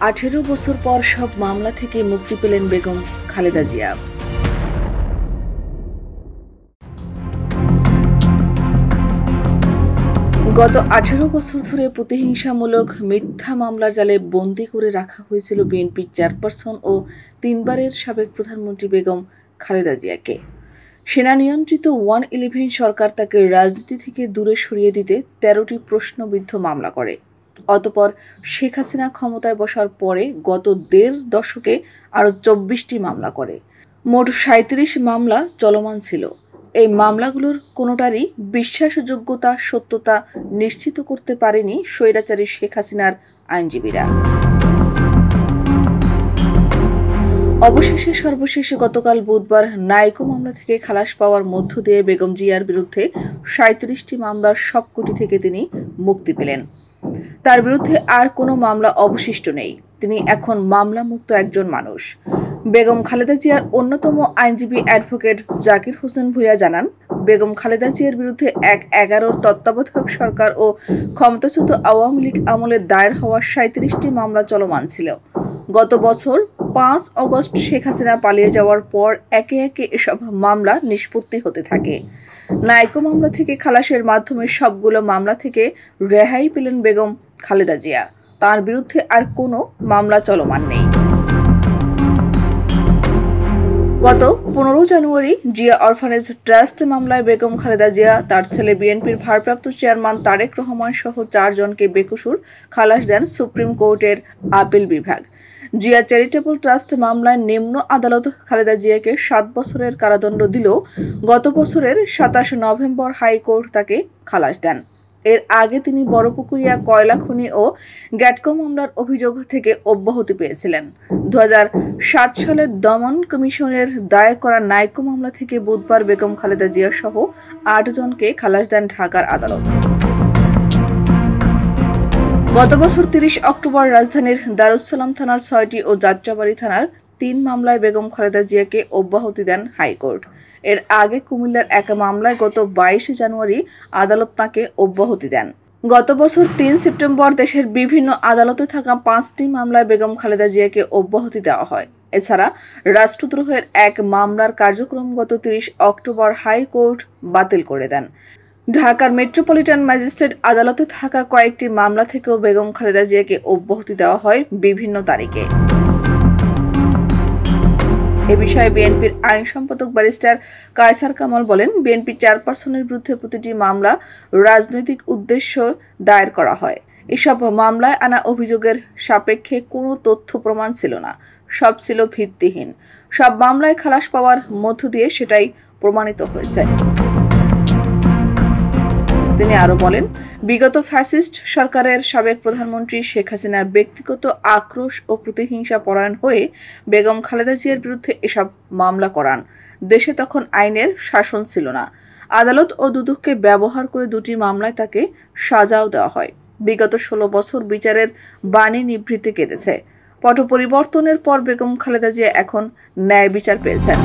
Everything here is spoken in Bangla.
18 বছর পর সব মামলা থেকে মুক্তি পেলেন বেগম খালেদা জিয়া। গত 18 বছর ধরে প্রতিহিংসামূলক মিথ্যা মামলার জালে বন্দী করে রাখা হয়েছিল বিএনপির চেয়ারপারসন ও 3 বারের সাবেক প্রধানমন্ত্রী বেগম খালেদা জিয়াকে। সেনা নিয়ন্ত্রিত 111 সরকার তাকে রাজনীতি থেকে দূরে সরিয়ে দিতে 13টি প্রশ্নবিদ্ধ মামলা করে। অতঃপর শেখ হাসিনা ক্ষমতায় বসার পরে গত 1.5 দশকে আরও 24টি মামলা করে। মোট 37 মামলা চলমান ছিল। এই মামলাগুলোর কোনোটারই বিশ্বাসযোগ্যতা সত্যতা নিশ্চিত করতে পারেনি স্বৈরাচারী শেখ হাসিনার আইনজীবীরা। অবশেষে সর্বশেষে গতকাল বুধবার নাইকো মামলা থেকে খালাস পাওয়ার মধ্য দিয়ে বেগম জিয়ার বিরুদ্ধে 37টি মামলার সবকটি থেকে তিনি মুক্তি পেলেন। তার বিরুদ্ধে আর কোনো মামলা অবশিষ্ট নেই। তিনি এখন মামলামুক্ত একজন মানুষ। বেগম খালেদা জিয়ার অন্যতম আইনজীবী অ্যাডভোকেট জাকির হোসেন ভূঁইয়া জানান, বেগম খালেদা জিয়ার বিরুদ্ধে 11 তত্ত্বাবধায়ক সরকার ও ক্ষমতাচ্যুত আওয়ামী লীগ আমলে দায়ের হওয়া 37টি মামলা চলমান ছিল। গত বছর 5 অগস্ট শেখ হাসিনা পালিয়ে যাওয়ার পর একে একে এসব মামলা নিষ্পত্তি হতে থাকে। নাইকো মামলা থেকে খালাসের মাধ্যমে সবগুলো মামলা থেকে রেহাই পেলেন বেগম খালেদা জিয়া। তার বিরুদ্ধে আর কোনো মামলা চলমান নেই। গত 15 জানুয়ারি জিয়া অরফানেজ ট্রাস্ট মামলায় বেগম খালেদা জিয়া, তার ছেলে বিএনপির ভারপ্রাপ্ত চেয়ারম্যান তারেক রহমান সহ 4 জনকে বেকসুর খালাস দেন সুপ্রিম কোর্টের আপিল বিভাগ। জিয়া চ্যারিটেবল ট্রাস্ট মামলায় নিম্ন আদালত খালেদা জিয়াকে 7 বছরের কারাদণ্ড দিলেও গত বছরের 27 নভেম্বর হাইকোর্ট তাকে খালাস দেন। এর আগে তিনি বড়পুকুরিয়া কয়লা খনি ও গ্যাটকো মামলার অভিযোগ থেকে অব্যাহতি পেয়েছিলেন। 2007 সালে দমন কমিশনের দায়ের করা নাইকো মামলা থেকে বুধবার বেগম খালেদা জিয়া সহ 8 জনকে খালাস দেন ঢাকার আদালত। গত বছর 30 অক্টোবর রাজধানীর দারুস-সালাম থানার 6টি ও যাত্রাবাড়ী থানার 3 মামলায় বেগম খালেদা জিয়াকে অব্যাহতি দেন হাইকোর্ট। এর আগে কুমিল্লার এক মামলায় গত 22 জানুয়ারি আদালত তাকে অব্যাহতি দেন। গত বছর 3 সেপ্টেম্বর দেশের বিভিন্ন আদালতে থাকা 5টি মামলায় বেগম খালেদা জিয়াকে অব্যাহতি দেওয়া হয়। এছাড়া রাষ্ট্রদ্রোহের এক মামলার কার্যক্রম গত 30 অক্টোবর হাইকোর্ট বাতিল করে দেন। ঢাকার মেট্রোপলিটন ম্যাজিস্ট্রেট আদালতে থাকা কয়েকটি মামলা থেকেও বেগম খালেদা জিয়াকে অব্যাহতি দেওয়া হয় বিভিন্ন তারিখে। এ বিষয়ে বিএনপির আইন সম্পাদক ব্যারিস্টার কায়সার কামাল বলেন, বিএনপি চেয়ারপারসনের বিরুদ্ধে প্রতিটি মামলা রাজনৈতিক উদ্দেশ্য দায়ের করা হয়। এসব মামলায় আনা অভিযোগের সাপেক্ষে কোনো তথ্য প্রমাণ ছিল না, সব ছিল ভিত্তিহীন। সব মামলায় খালাস পাওয়ার মধ্য দিয়ে সেটাই প্রমাণিত হয়েছে। তিনি আরো বলেন, বিগত ফ্যাসিস্ট সরকারের সাবেক প্রধানমন্ত্রী শেখ হাসিনার ব্যক্তিগত আক্রোশ ও প্রতিহিংসা পরায়ণ হয়ে বেগম খালেদা জিয়ার বিরুদ্ধে এসব মামলা করান। দেশে তখন আইনের শাসন ছিল না। আদালত ও দুদককে ব্যবহার করে 2টি মামলায় তাকে সাজাও দেওয়া হয়। বিগত 16 বছর বিচারের বাণী নিভৃতে কেটেছে। পট পরিবর্তনের পর বেগম খালেদা জিয়া এখন ন্যায় বিচার পেয়েছেন।